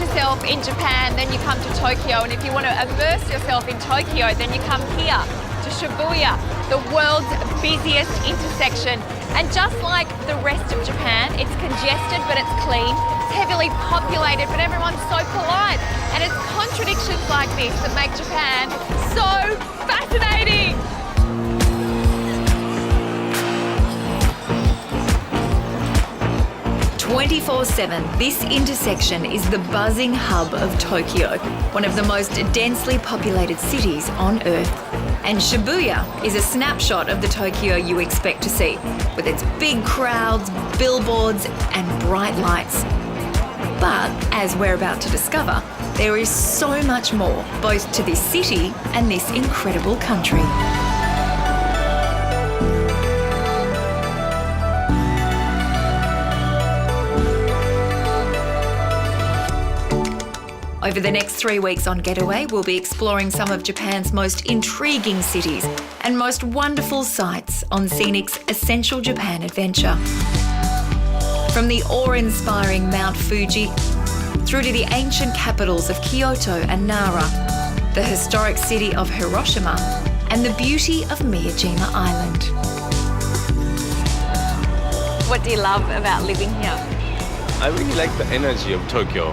yourself in Japan, then you come to Tokyo. And if you want to immerse yourself in Tokyo, then you come here to Shibuya, the world's busiest intersection. And just like the rest of Japan, it's congested, but it's clean. It's heavily populated, but everyone's so polite. And it's contradictions like this that make Japan so fascinating. 24/7, this intersection is the buzzing hub of Tokyo, one of the most densely populated cities on Earth. And Shibuya is a snapshot of the Tokyo you expect to see, with its big crowds, billboards and bright lights. But, as we're about to discover, there is so much more, both to this city and this incredible country. Over the next 3 weeks on Getaway, we'll be exploring some of Japan's most intriguing cities and most wonderful sights on Scenic's Essential Japan Adventure. From the awe-inspiring Mount Fuji, through to the ancient capitals of Kyoto and Nara, the historic city of Hiroshima, and the beauty of Miyajima Island. What do you love about living here? I really like the energy of Tokyo.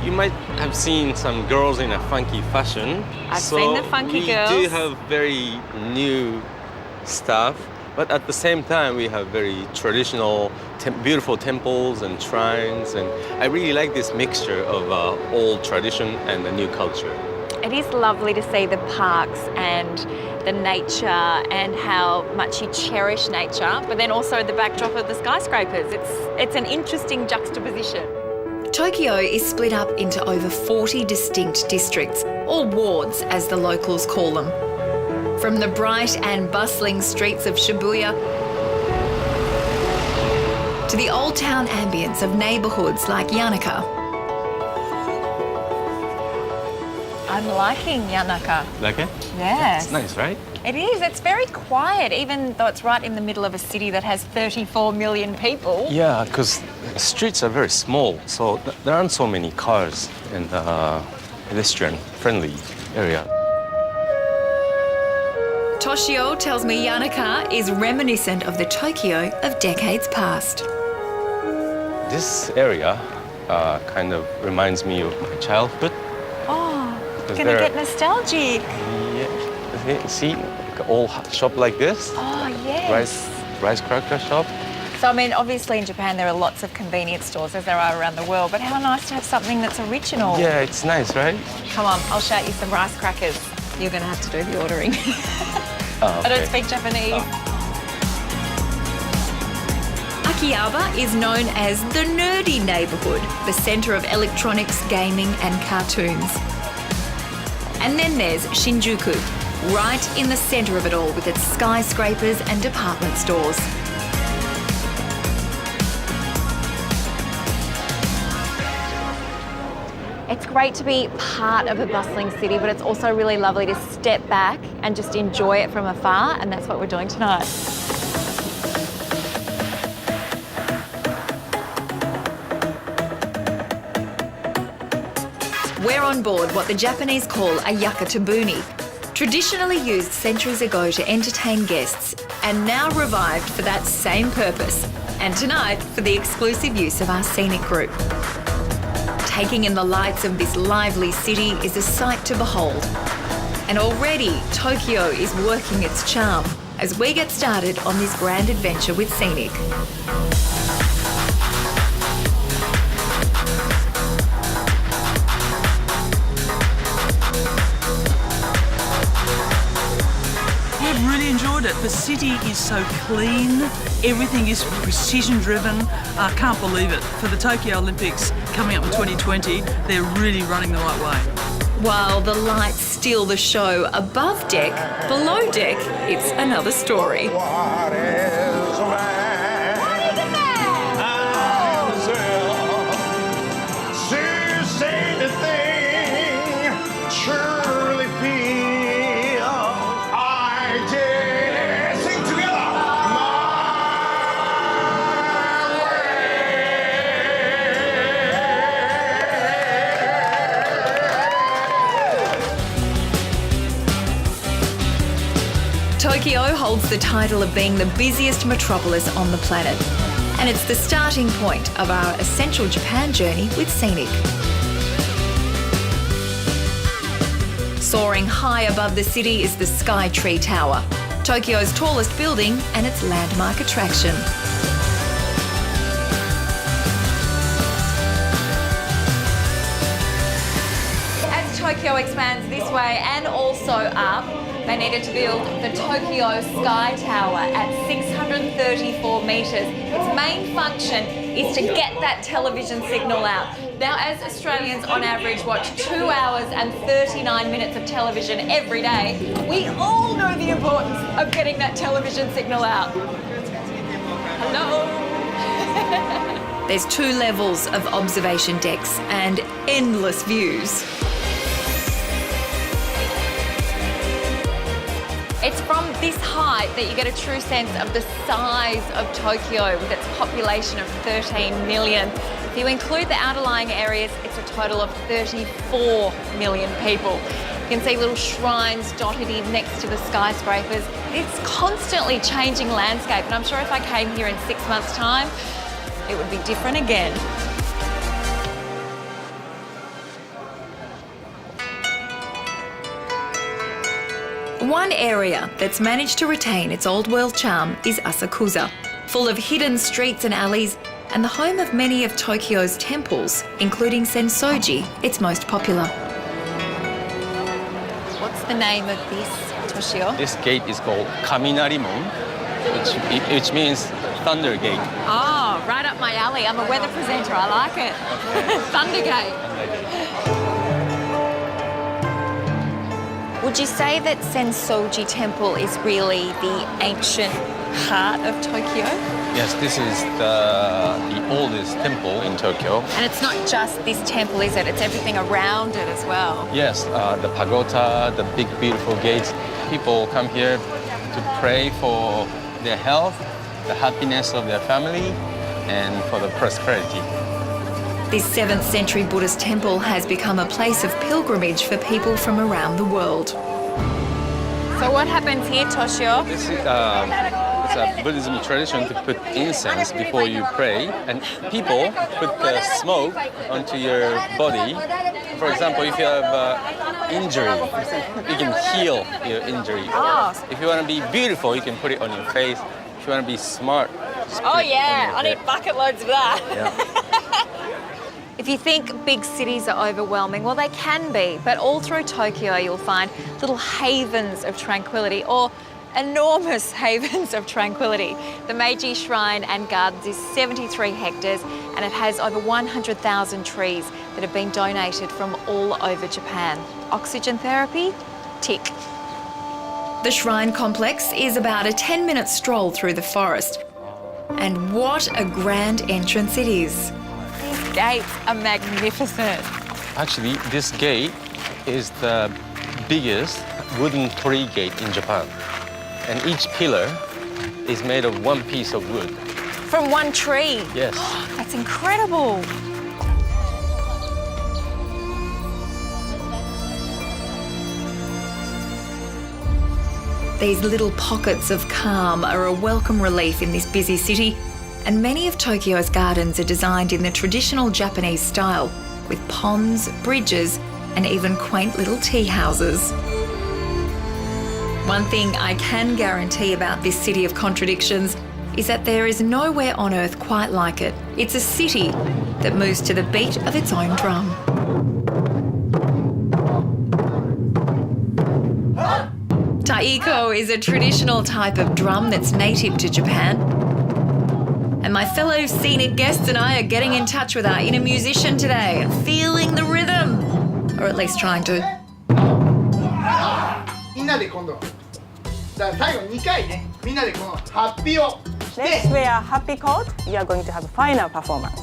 You might have seen some girls in a funky fashion. I've seen the funky girls. We do have very new stuff, but at the same time we have very traditional, beautiful temples and shrines, and I really like this mixture of old tradition and the new culture. It is lovely to see the parks and the nature and how much you cherish nature, but then also the backdrop of the skyscrapers. It's an interesting juxtaposition. Tokyo is split up into over 40 distinct districts, or wards as the locals call them. From the bright and bustling streets of Shibuya to the old town ambience of neighbourhoods like Yanaka. I'm liking Yanaka. Like it? Yes. It's nice, right? It is. It's very quiet, even though it's right in the middle of a city that has 34 million people. Yeah, because the streets are very small, so there aren't so many cars in the pedestrian-friendly area. Toshio tells me Yanaka is reminiscent of the Tokyo of decades past. This area kind of reminds me of my childhood. Oh, gonna get nostalgic. Yeah, see, like an old shop like this. Oh, yes. Rice cracker shop. So, I mean, obviously in Japan there are lots of convenience stores, as there are around the world, but how nice to have something that's original. Yeah, it's nice, right? Come on, I'll shout you some rice crackers. You're going to have to do the ordering. Oh, okay. I don't speak Japanese. Oh. Akihabara is known as the nerdy neighbourhood, the centre of electronics, gaming and cartoons. And then there's Shinjuku, right in the centre of it all with its skyscrapers and department stores. It's great to be part of a bustling city, but it's also really lovely to step back and just enjoy it from afar, and that's what we're doing tonight. We're on board what the Japanese call a yakitabuni, traditionally used centuries ago to entertain guests and now revived for that same purpose, and tonight for the exclusive use of our Scenic group. Taking in the lights of this lively city is a sight to behold. And already Tokyo is working its charm as we get started on this grand adventure with Scenic. We've really enjoyed it. The city is so clean. Everything is precision driven. I can't believe it. For the Tokyo Olympics coming up in 2020, they're really running the right way. While the lights steal the show above deck, below deck, it's another story. Tokyo holds the title of being the busiest metropolis on the planet. And it's the starting point of our Essential Japan journey with Scenic. Soaring high above the city is the Sky Tree Tower, Tokyo's tallest building and its landmark attraction. As Tokyo expands this way and also up, they needed to build the Tokyo Sky Tower at 634 metres. Its main function is to get that television signal out. Now, as Australians on average watch 2 hours and 39 minutes of television every day, we all know the importance of getting that television signal out. Hello? There's 2 levels of observation decks and endless views. It's from this height that you get a true sense of the size of Tokyo with its population of 13 million. If you include the outlying areas, it's a total of 34 million people. You can see little shrines dotted in next to the skyscrapers. It's constantly changing landscape, and I'm sure if I came here in 6 months' time, it would be different again. One area that's managed to retain its old world charm is Asakusa, full of hidden streets and alleys and the home of many of Tokyo's temples, including Sensoji, its most popular. What's the name of this, Toshio? This gate is called Kaminarimon, which means Thunder Gate. Oh, right up my alley. I'm a weather presenter. I like it. Okay. Thundergate. Would you say that Sensoji Temple is really the ancient heart of Tokyo? Yes, this is the oldest temple in Tokyo. And it's not just this temple, is it? It's everything around it as well. Yes, the pagoda, the big beautiful gates. People come here to pray for their health, the happiness of their family, and for the prosperity. This 7th century Buddhist temple has become a place of pilgrimage for people from around the world. So what happens here, Toshio? This is it's a Buddhism tradition to put incense before you pray, and people put the smoke onto your body. For example, if you have injury, you can heal your injury. Oh. If you want to be beautiful, you can put it on your face. If you want to be smart, just put Oh it yeah, on I your need bucket loads of that. Yeah. If you think big cities are overwhelming, well, they can be, but all through Tokyo you'll find little havens of tranquility, or enormous havens of tranquility. The Meiji Shrine and Gardens is 73 hectares and it has over 100,000 trees that have been donated from all over Japan. Oxygen therapy? Tick. The shrine complex is about a 10-minute stroll through the forest. And what a grand entrance it is. These gates are magnificent. Actually, this gate is the biggest wooden torii gate in Japan. And each pillar is made of one piece of wood. From one tree? Yes. That's incredible. These little pockets of calm are a welcome relief in this busy city, and many of Tokyo's gardens are designed in the traditional Japanese style, with ponds, bridges, and even quaint little tea houses. One thing I can guarantee about this city of contradictions is that there is nowhere on earth quite like it. It's a city that moves to the beat of its own drum. Taiko is a traditional type of drum that's native to Japan. And my fellow Scenic guests and I are getting in touch with our inner musician today and feeling the rhythm, or at least trying to. みんなで今度だから最後2回ねみんなでこのハッピーをして Let's wear a happy coat. You are going to have a final performance.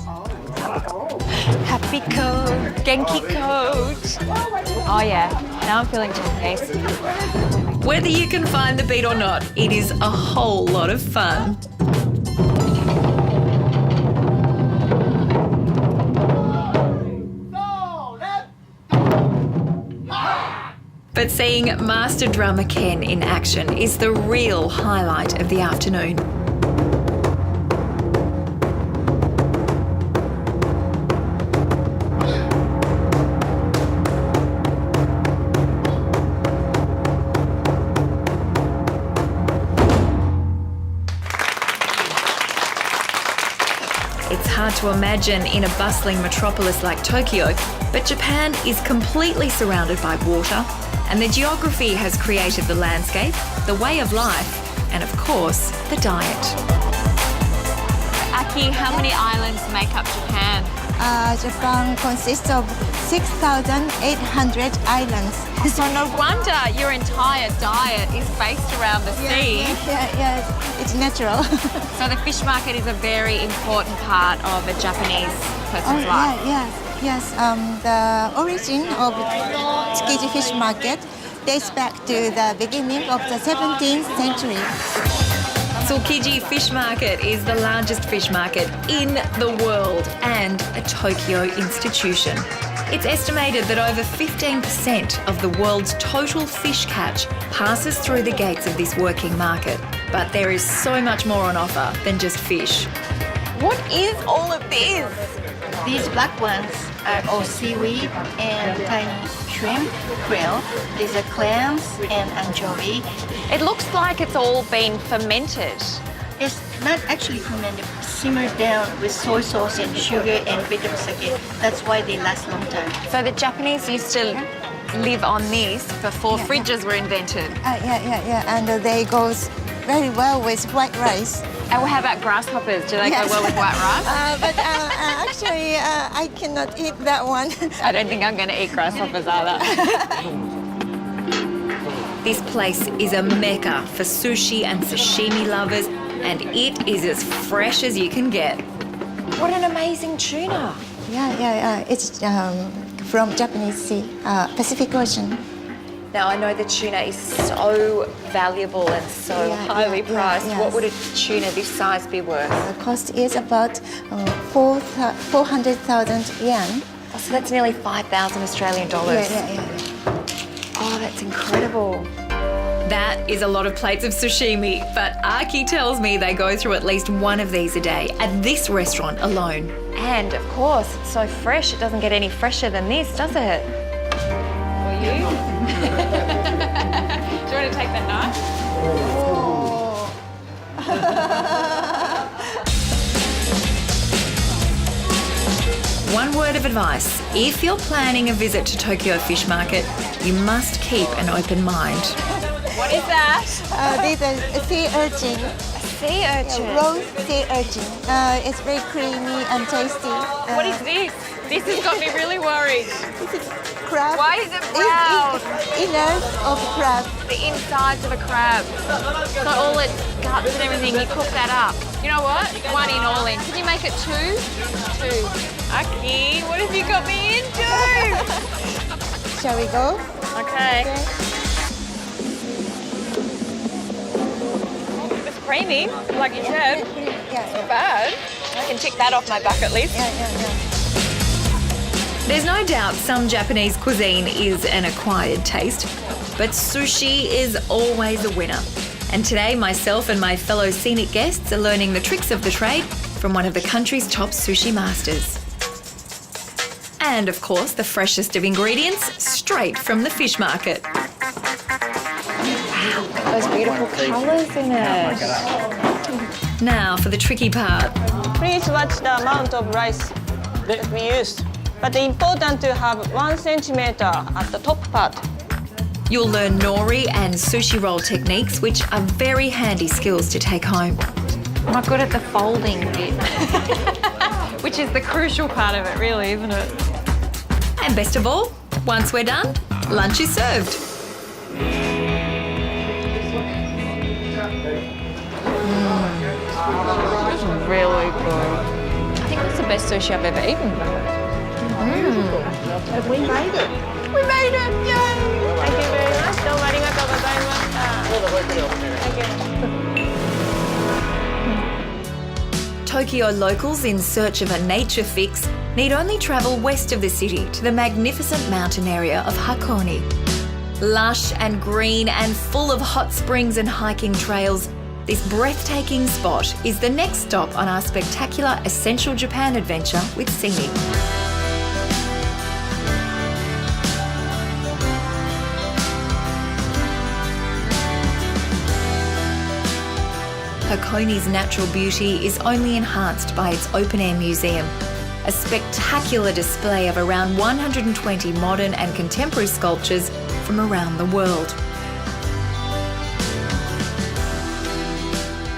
Happy coat, Genki coat. Oh yeah, now I'm feeling Japanese. Whether you can find the beat or not, it is a whole lot of fun. But seeing Master Drummer Ken in action is the real highlight of the afternoon. It's hard to imagine in a bustling metropolis like Tokyo, but Japan is completely surrounded by water, and the geography has created the landscape, the way of life, and of course, the diet. Aki, how many islands make up Japan? Japan consists of 6,800 islands. So no wonder your entire diet is based around the sea. Yeah, it's natural. So the fish market is a very important part of a Japanese person's life. Yes. The origin of Tsukiji fish market dates back to the beginning of the 17th century. Tsukiji Fish Market is the largest fish market in the world and a Tokyo institution. It's estimated that over 15% of the world's total fish catch passes through the gates of this working market. But there is so much more on offer than just fish. What is all of this? These black ones are all seaweed and tiny shrimp, krill. These are clams and anchovy. It looks like it's all been fermented. It's not actually fermented, simmered down with soy sauce and sugar and bitter sake. That's why they last a long time. So the Japanese used to live on this before fridges were invented. And they goes very well with white rice. And how about grasshoppers? Do they go well with white rice? But actually, I cannot eat that one. I don't think I'm going to eat grasshoppers either. This place is a mecca for sushi and sashimi lovers, and it is as fresh as you can get. What an amazing tuna. It's from Japanese Sea, Pacific Ocean. Now, I know the tuna is so valuable and so highly priced. yes. What would a tuna this size be worth? The cost is about 400,000 yen. Oh, so that's nearly 5,000 Australian dollars. Oh, that's incredible. That is a lot of plates of sashimi, but Aki tells me they go through at least one of these a day at this restaurant alone. And of course, it's so fresh. It doesn't get any fresher than this, does it? Or you? Do you want to take that knife? One word of advice, if you're planning a visit to Tokyo Fish Market, you must keep an open mind. What is that? These are sea urchin. Sea urchin. Roast sea urchin. It's very creamy and tasty. What is this? This has got me really worried. This is crab. Why is it brown? Innards of crab. The insides of a crab. So all its guts and everything, you cook that up. You know what? One in, all in. Can you make it two? Two. Aki, what have you got me into? Shall we go? Okay. It's creamy, like you said. Not bad. I can tick that off my bucket list. There's no doubt some Japanese cuisine is an acquired taste, but sushi is always a winner. And today, myself and my fellow Scenic guests are learning the tricks of the trade from one of the country's top sushi masters. And of course, the freshest of ingredients straight from the fish market. Wow, those beautiful colours in it. Now for the tricky part. Please watch the amount of rice that we used. But it's important to have 1 centimeter at the top part. You'll learn nori and sushi roll techniques, which are very handy skills to take home. I'm not good at the folding bit, which is the crucial part of it, really, isn't it? And best of all, once we're done, lunch is served. It's really good. I think that's the best sushi I've ever eaten. We made it. We made it! Yay! Thank you very much. どうもありがとうございました。Thank you. Tokyo locals in search of a nature fix need only travel west of the city to the magnificent mountain area of Hakone. Lush and green and full of hot springs and hiking trails, this breathtaking spot is the next stop on our spectacular Essential Japan adventure with Scenic. Hakoni's natural beauty is only enhanced by its open-air museum, a spectacular display of around 120 modern and contemporary sculptures from around the world.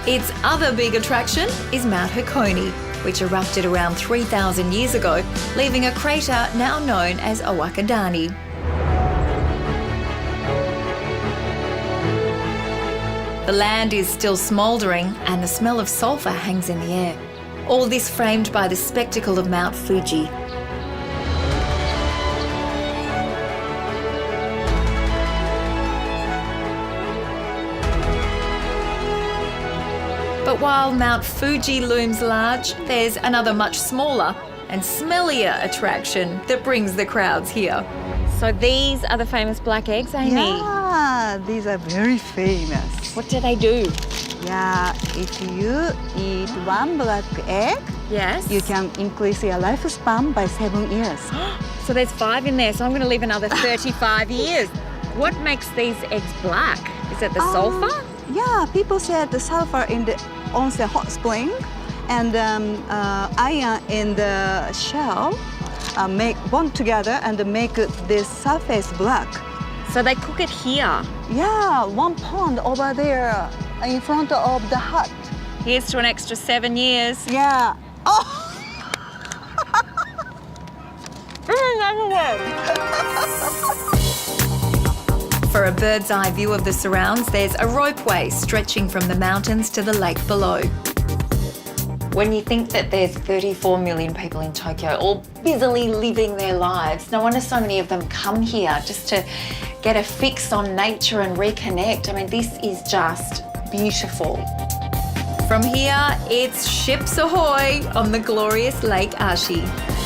Its other big attraction is Mount Hakone, which erupted around 3,000 years ago, leaving a crater now known as Owakadani. The land is still smouldering and the smell of sulphur hangs in the air. All this framed by the spectacle of Mount Fuji. But while Mount Fuji looms large, there's another much smaller and smellier attraction that brings the crowds here. So these are the famous black eggs, Amy? Yeah, these are very famous. What do they do? Yeah, if you eat one black egg, Yes. you can increase your lifespan by 7 years. So there's 5 in there, so I'm going to live another 35 years. What makes these eggs black? Is it the sulphur? Yeah, people said the sulfur in the onsen hot spring and iron in the shell make bond together and make this surface black. So they cook it here. Yeah, one pond over there in front of the hut. Here's to an extra 7 years. Yeah. Oh! For a bird's eye view of the surrounds, there's a ropeway stretching from the mountains to the lake below. When you think that there's 34 million people in Tokyo all busily living their lives, no wonder so many of them come here just to get a fix on nature and reconnect. I mean, this is just beautiful. From here, it's ships ahoy on the glorious Lake Ashi.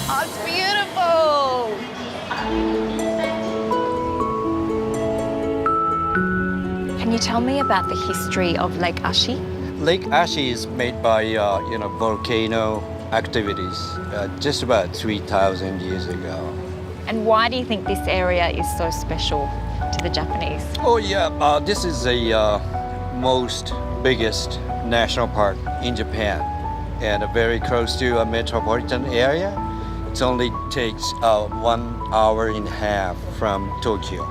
Oh, it's beautiful. Can you tell me about the history of Lake Ashi? Lake Ashi is made by volcano activities just about 3,000 years ago. And why do you think this area is so special to the Japanese? Oh yeah, this is the most biggest national park in Japan and very close to a metropolitan area. It only takes 1.5 hours from Tokyo.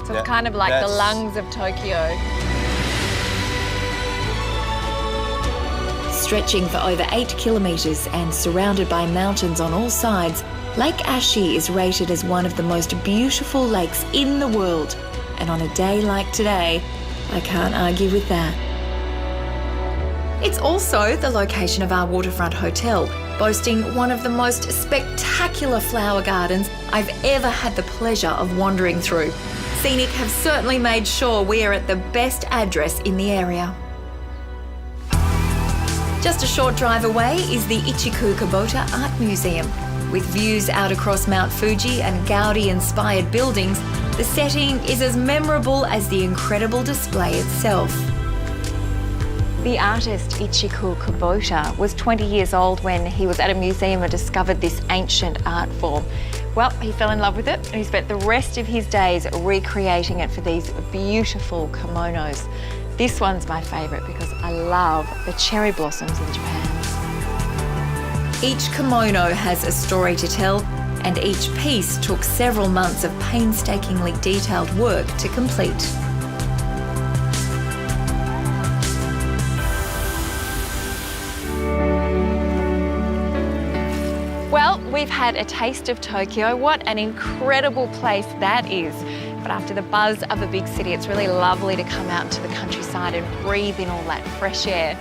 So it's kind of like the lungs of Tokyo. Stretching for over 8 kilometres and surrounded by mountains on all sides, Lake Ashi is rated as one of the most beautiful lakes in the world. And on a day like today, I can't argue with that. It's also the location of our waterfront hotel, boasting one of the most spectacular flower gardens I've ever had the pleasure of wandering through. Scenic have certainly made sure we are at the best address in the area. Just a short drive away is the Ichiku Kubota Art Museum. With views out across Mount Fuji and Gaudi-inspired buildings, the setting is as memorable as the incredible display itself. The artist Ichiku Kubota was 20 years old when he was at a museum and discovered this ancient art form. Well, he fell in love with it and he spent the rest of his days recreating it for these beautiful kimonos. This one's my favourite because I love the cherry blossoms in Japan. Each kimono has a story to tell, and each piece took several months of painstakingly detailed work to complete. Well, we've had a taste of Tokyo. What an incredible place that is. But after the buzz of a big city, it's really lovely to come out into the countryside and breathe in all that fresh air.